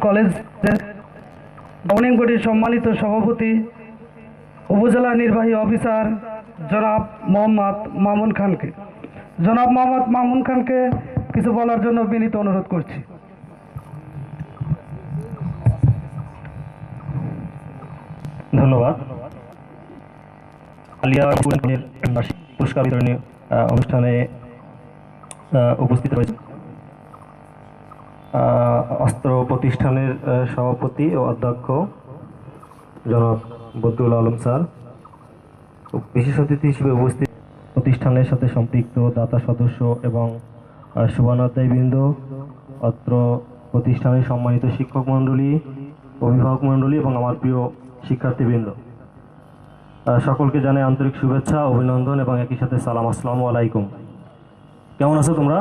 কলেজের গভর্নিং বডির সম্মানিত সভাপতি উপজেলা নির্বাহী অফিসার জনাব মোহাম্মদ মামুন খানকে কিছু বলার জন্য বিনীত অনুরোধ করছি। ধন্যবাদ। আলিয়া পুরস্কার বিতরণী অনুষ্ঠানে উপস্থিত হয়েছে অস্ত্র প্রতিষ্ঠানের সভাপতি ও অধ্যক্ষ জনাব বদরুল আলম স্যার, বিশেষ অতিথি হিসেবে উপস্থিত প্রতিষ্ঠানের সাথে সম্পৃক্ত দাতা সদস্য এবং শুভানুধ্যায়ীবৃন্দ, অত্র প্রতিষ্ঠানের সম্মানিত শিক্ষক মণ্ডলী, অভিভাবক মণ্ডলী এবং আমার প্রিয় শিক্ষার্থীবৃন্দ, সকলকে জানাই আন্তরিক শুভেচ্ছা, অভিনন্দন এবং একই সাথে সালাম। আসসালামু আলাইকুম। কেমন আছো তোমরা?